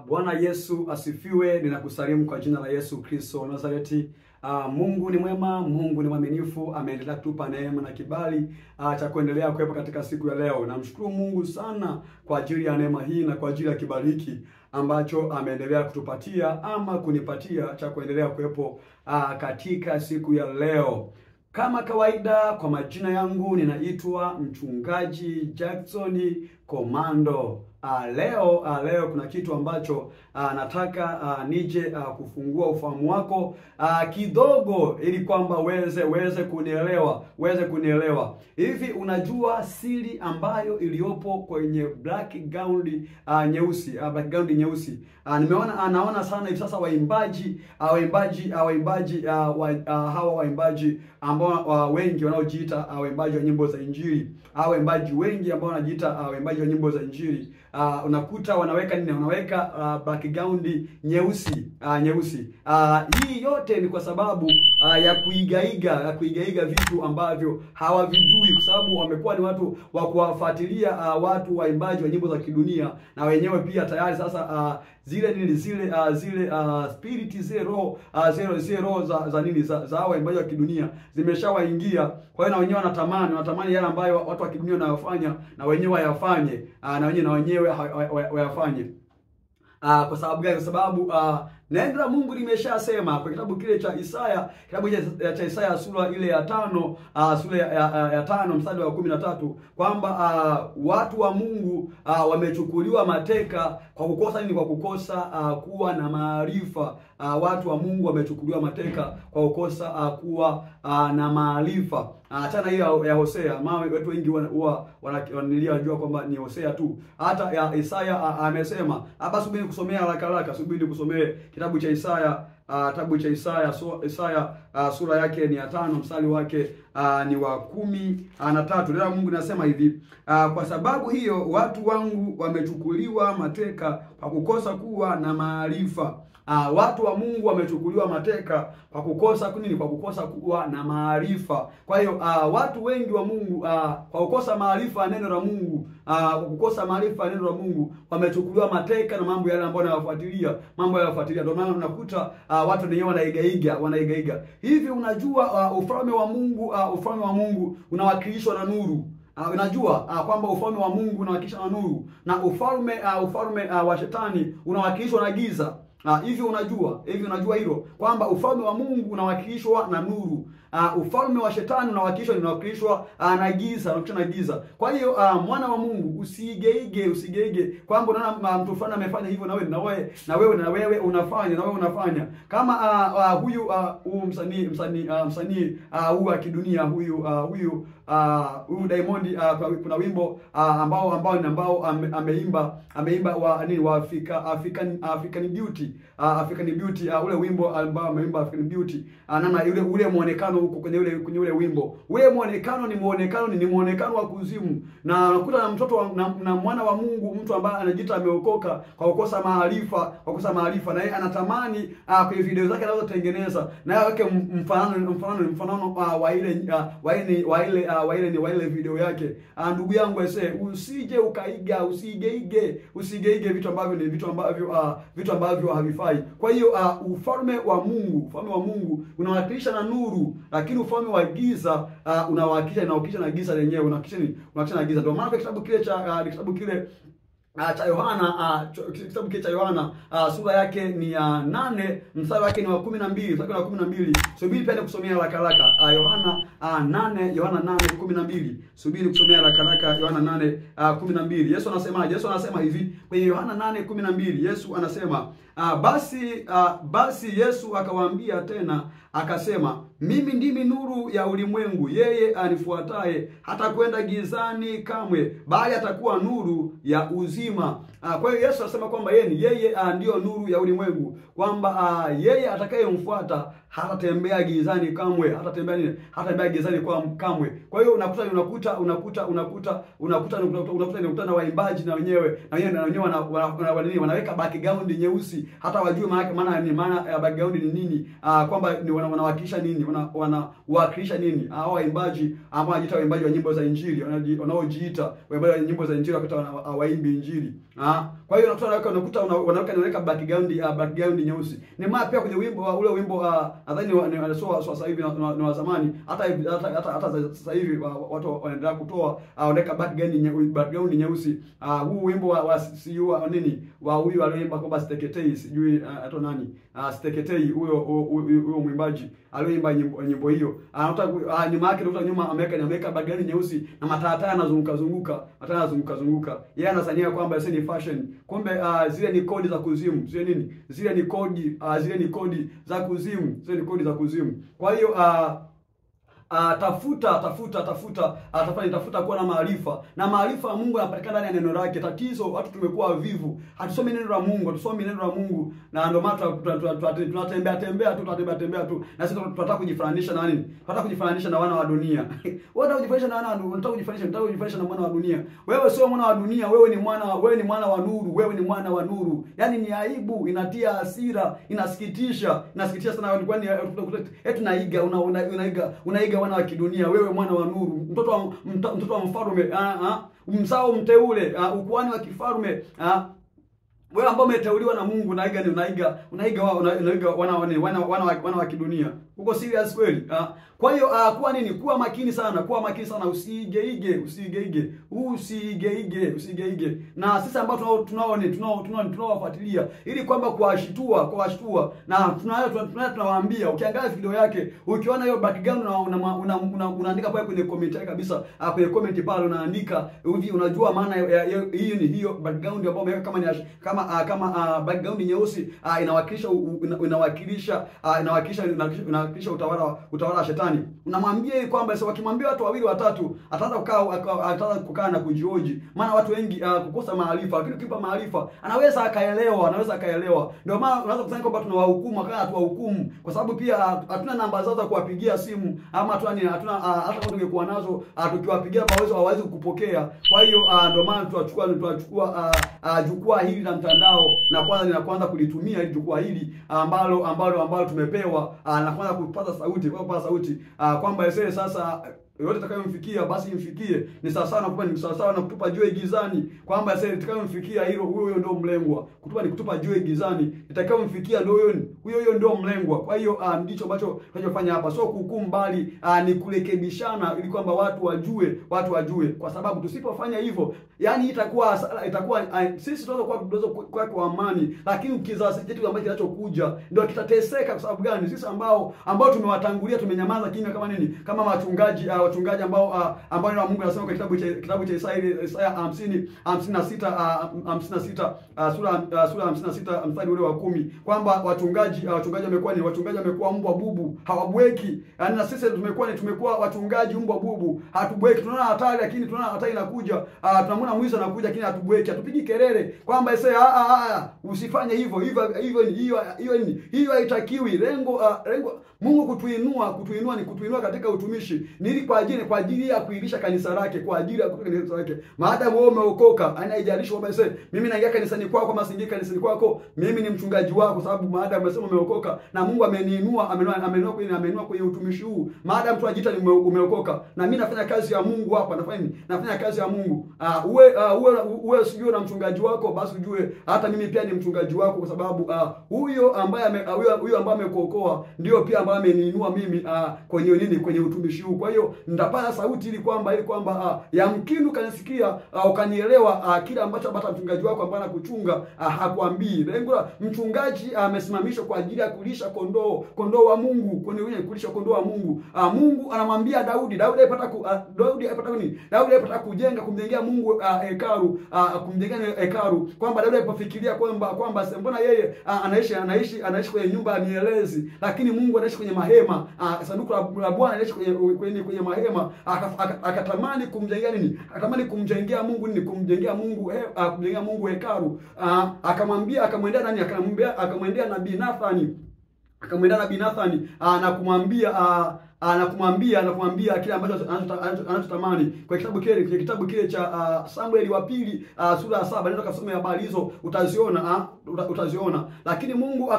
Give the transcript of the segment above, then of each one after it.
Bwana Yesu asifiwe. Ninakusalimu kwa jina la Yesu Kristo wa Nazareti. Mungu ni mwema, Mungu ni mwaminifu, ameendelea kutupa neema na kibali cha kuendelea kuwepo katika siku ya leo. Namshukuru Mungu sana kwa ajili ya neema hii na kwa ajili ya kibali hiki ambacho ameendelea kutupatia ama kunipatia cha kuendelea kuwepo katika siku ya leo. Kama kawaida, kwa majina yangu ninaitwa Mchungaji Jackson Komando. Leo kuna kitu ambacho nataka nije kufungua ufahamu wako kidogo, ili kwamba uweze kunielewa. Hivi unajua siri ambayo iliyopo kwenye background nyeusi? Naona sana hivi sasa waimbaji ambao wengi wanaojiita waimbaji wa nyimbo za Injili, waimbaji wengi ambao wanajiita waimbaji wa nyimbo za Injili, unakuta wanaweka nini? Wanaweka background nyeusi. Hii yote ni kwa sababu ya kuigaiga vitu ambavyo hawavijui, kwa sababu wamekuwa ni watu wa kuwafuatilia watu waimbaji wa nyimbo za kidunia, na wenyewe pia tayari sasa zile spirit zile roho za waimbaji wa kidunia zimeshawaingia. Kwa hiyo na wenyewe wanatamani yale ambayo watu wa kidunia wanayofanya, na wenyewe wayafanye, na wenyewe wayafanye. Kwa sababu gani? Kwa sababu neno la Mungu limeshasema kwa kitabu kile cha Isaya, sura ile ya 5, sura ya 5 mstari wa 13, kwamba watu wa Mungu wamechukuliwa mateka kwa kukosa nini? Kwa kukosa kuwa na maarifa. Watu wa Mungu wamechukuliwa mateka kwa kukosa kuwa na maarifa. Achana hiyo ya Hosea, maana watu wengi wanajua kwamba ni Hosea tu. Hata ya Isaya amesema. Hapa subiri kusomea haraka, subiri kusomea kitabu cha Isaya, Isaya sura yake ni ya 5 mstari wake ni wa 13. Neno la Mungu nasema hivi: kwa sababu hiyo watu wangu wamechukuliwa mateka kwa kukosa kuwa na maarifa. Watu wa Mungu wamechukuliwa mateka kwa kukosa nini? Kwa kukosa kuwa na maarifa. Kwa hiyo watu wengi wa Mungu kwa kukosa maarifa ya neno la Mungu, wamechukuliwa mateka na mambo yale ambayo wanayafuatilia. Ndio maana unakuta watu wenyewe wanaiga. Hivi unajua ufalme wa Mungu unawakilishwa na nuru. Unajua kwamba ufalme wa Mungu unawakilishwa na nuru, na ufalme wa shetani unawakilishwa na giza. Hivi unajua hilo, kwamba ufalme wa Mungu unawakilishwa na nuru, ufalme wa shetani unawakilishwa na giza. Kwa hiyo mwana wa Mungu, usigeige kwamba unaona mtu fulani amefanya hivyo na wewe unafanya kama huyu msanii wa kidunia huyu Diamond. Kuna wimbo ambao ameimba wa nini, wa African Beauty, ule wimbo ambao ameimba African Beauty, namna ule muonekano huko kwenye ule wimbo. Ule muonekano ni muonekano wa kuzimu, na unakuta na mtoto na mwana wa Mungu, mtu ambaye anajiita ameokoka kwa kukosa maarifa, na yeye anatamani kwenye video zake anazotengeneza na yake mfanano wa ile video yake. Ndugu yangu usije ukaiga, usigeige vitu ambavyo havifai. Kwa hiyo ufalme wa Mungu unawakilisha na nuru, lakini ufalme wa giza unawakilisha na giza lenyewe, unawakilisha na giza. Ndio maana kitabu kile cha Yohana, sura yake ni ya 8 mstari wake ni wa 12. Subiri pende kusomea haraka. Yohana 8:12. Subiri kusomea haraka Yohana 8:12. Yesu anasemaje? Yesu anasema hivi kwenye Yohana 8:12. Yesu anasema basi Yesu akawaambia tena akasema, mimi ndimi nuru ya ulimwengu, yeye anifuataye hata kwenda gizani kamwe, bali atakuwa nuru ya uzima. Kwa hiyo Yesu anasema kwamba yeye ndio nuru ya ulimwengu, kwamba yeye atakayemfuata hatatembea gizani kamwe, hatatembea gizani kamwe. Kwa hiyo unakuta na waimbaji na wenyewe wanaweka background nyeusi, hata wajue maana ya background ni nini, kwamba ni wanawakilisha nini, wanawakilisha nini. Hao waimbaji ambao wanajiita waimbaji wa nyimbo za Injili, wanaojiita waimbaji wa nyimbo za Injili wakati waimbi Injili, Kwa hiyo unakuta wanaweka background nyeusi. Ni maana pia kwenye wimbo ule wimbo nadhani sasa hivi ni wa zamani, hata sasa hivi watu wanaendelea kutoa wanaweka background nyeusi. Huu wimbo wa nini wa huyu aliyeimba kwamba Siteketei, sijui hata nani Siteketei, huyo mwimbaji aliyeimba nyimbo hiyo, nyuma yake ndio nyuma ameweka background nyeusi na mataa yanazunguka yeye anasania kwamba sasa ni fashion, kumbe zile ni kodi za kuzimu. Zile ni kodi za kuzimu. Kwa hiyo tafuta kuwa na maarifa, na maarifa ya Mungu yanapatikana ndani ya neno lake. Tatizo watu tumekuwa wavivu, hatusomi neno la Mungu, na ndio maana tunatembea tu, na sisi tunataka kujifananisha na nini? Tunataka kujifananisha na wana wa dunia. Wewe unataka kujifananisha na mwana wa dunia. Wewe sio mwana wa dunia, wewe ni mwana wa nuru. Yaani ni aibu, inatia hasira, inasikitisha sana, kwani unaiga wana wa kidunia. Wewe mwana wa nuru, mtoto wa mfalme, mzao mteule, ukuhani wa kifalme, wewe ambao umeteuliwa na Mungu, unaiga wana wa kidunia. Uko serious kweli? Kwa hiyo kuwa makini sana, usiige. Na sisi ambao tunaowafuatilia ili kwamba kuwashtua, na tunawaambia, ukiangalia video yake, ukiona hiyo background unaandika pale kwenye comment yake kabisa, kwenye comment pale unaandika hivi, unajua maana hiyo background ambayo umeweka kama background nyeusi, inawakilisha utawala wa shetani. Unamwambia kwamba sasa wakimwambia watu wawili watatu ataanza kukaa na kujihoji, maana watu wengi kukosa maarifa. Lakini ukipa maarifa anaweza akaelewa. Ndio maana unaweza kusema kwamba tunawahukumu kama hatuwahukumu, kwa sababu pia hatuna namba zao za kuwapigia simu, ama hatuna hata kama tungekuwa nazo, tukiwapigia hawawezi kukupokea. Kwa hiyo ndio maana tunachukua jukwaa hili la mtandao, na kwanza kulitumia hili jukwaa hili ambalo tumepewa, na kwanza kupata sauti kwamba sasa yote itakayomfikia basi imfikie. Ni sawa na kutupa jiwe gizani, kwamba sasa itakayomfikia huyo ndio mlengwa. Kutupa jiwe gizani, itakayomfikia ndio huyo ndio mlengwa. Kwa hiyo ndicho ambacho tunachofanya hapa, sio kuhukumu, bali ni kurekebishana, ili kwamba watu wajue, kwa sababu tusipofanya hivyo, yani itakuwa sisi tunaweza kwa amani, lakini kizazi chetu ambacho kinachokuja ndio kitateseka. Kwa sababu gani? Sisi ambao tumewatangulia tumenyamaza kimya, kama nini? Kama wachungaji ambao neno Mungu anasema kwa kitabu cha Isaya 56 sura 56 mstari ule wa 10, kwamba wachungaji wamekuwa mbwa bubu, hawabweki. Yaani na sisi tumekuwa wachungaji mbwa bubu, hatubweki. Tunaona hatari, lakini tunaona hatari inakuja, tunamwona mwizi anakuja, lakini hatubweki, hatupigi kelele kwamba usifanye hivyo. Hiyo haitakiwi. Lengo Mungu kutuinua ni kutuinua katika utumishi, ni ili kwa ajili ya kuilisha kanisa lake, Maadamu wewe umeokoka, haijalishi kwamba mimi naingia kanisani kwako kama siingii kanisani kwako, mimi ni mchungaji wako, kwa sababu maadamu umesema umeokoka na Mungu ameniinua kwenye utumishi huu. Maadamu tunajiita ni umeokoka, na mimi nafanya kazi ya Mungu hapa, nafanya kazi ya Mungu. Uwe sijui na mchungaji wako, basi ujue hata mimi pia ni mchungaji wako, kwa sababu huyo ambaye amekuokoa ndio pia ambaye ameniinua mimi kwenye utumishi huu. Kwa hiyo nitapata sauti ili kwamba yamkini kanisikia, ukanielewa kile ambacho hata mchungaji wako ambaye anakuchunga hakuambii. Lengo la mchungaji amesimamishwa kwa ajili ya kulisha kondoo wa Mungu, kulisha kondoo wa Mungu. Mungu anamwambia Daudi alipata kumjengea Mungu hekalu, kwamba Daudi alipofikiria kwamba mbona yeye anaishi kwenye nyumba ya mielezi, lakini Mungu anaishi kwenye mahema, sanduku la Bwana anaishi kwenye mahema, akatamani kumjengea nini? Akatamani kumjengea Mungu nini? Kumjengea Mungu hekalu. Akamwendea nabii Nathani, na anakumwambia kile ambacho anachotamani kwa kitabu kile cha Samueli wa pili sura ya 7. Nenda kasome habari hizo utaziona. Lakini Mungu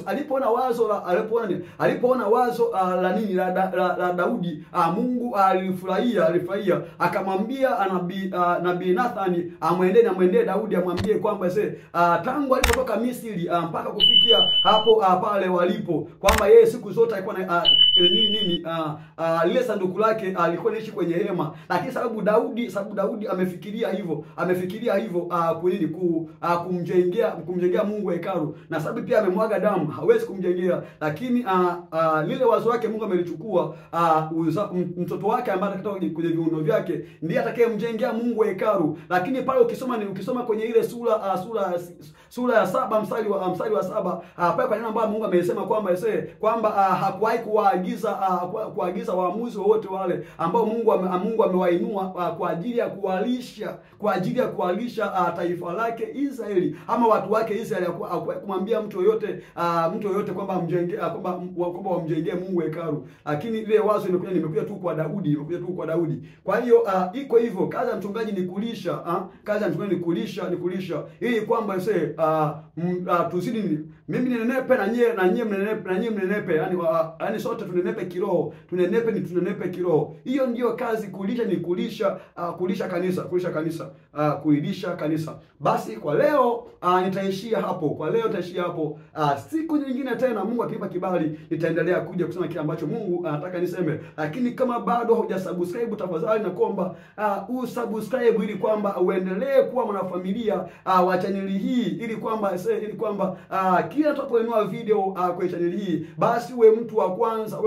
alipoona wazo la Daudi, Mungu alifurahia akamwambia nabii Nathani amwendee Daudi, amwambie kwamba tangu alipotoka Misri mpaka kufikia hapo pale walipo, kwamba yeye siku zote alikuwa na lile sanduku lake alikuwa anaishi kwenye hema. Lakini sababu Daudi amefikiria hivyo kumjengea Mungu hekalu, na sababu pia amemwaga damu, hawezi kumjengea. Lakini lile wazo lake Mungu amelichukua, mtoto wake ambaye anatoka kwenye viuno vyake ndiye atakayemjengea Mungu hekalu. Lakini pale ukisoma kwenye ile sura ya 7 mstari wa 7, pale kwa neno ambalo Mungu amesema kwamba hakuwahi kuagiza waamuzi wote wale ambao Mungu amewainua kwa ajili ya kuwalisha taifa lake Israeli, ama watu wake Israeli, kumwambia mtu yoyote kwamba wamjengee Mungu hekalu. Lakini ile wazo nimekuja tu kwa Daudi. Kwa hiyo iko hivyo. Kazi ya mchungaji ni kulisha ili kwamba tuzidi, mimi ninenepe na nyie mnenepe, yani sote tunenepe kiroho, tunenepe kiroho. Hiyo ndio kazi. Kulisha ni kulisha kanisa. Basi kwa leo nitaishia hapo. Siku nyingine tena, Mungu akinipa kibali, nitaendelea kuja kusema kile ambacho Mungu anataka niseme. Lakini kama bado hujasubscribe, tafadhali nakuomba usubscribe ili kwamba uendelee kuwa mwanafamilia wa channel hii, ili kwamba kila tunapoinua video kwa channel hii, basi uwe mtu wa kwanza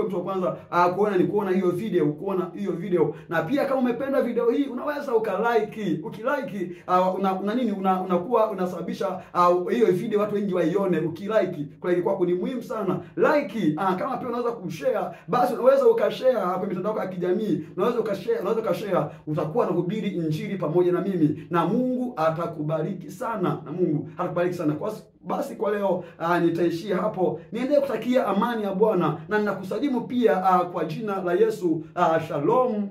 kuona hiyo video. Na pia kama umependa video hii, unaweza ukilike, unakuwa unasababisha hiyo video watu wengi waione. Ukilike kwako ni muhimu sana. Kama pia unaweza kushare, basi unaweza ukashare kwa mitandao ya kijamii, unaweza ukashare, utakuwa unahubiri injili pamoja na mimi, na Mungu atakubariki sana, Basi kwa leo nitaishia hapo. Niendelee kutakia amani ya Bwana, na ninakusalimu pia kwa jina la Yesu. Shalom.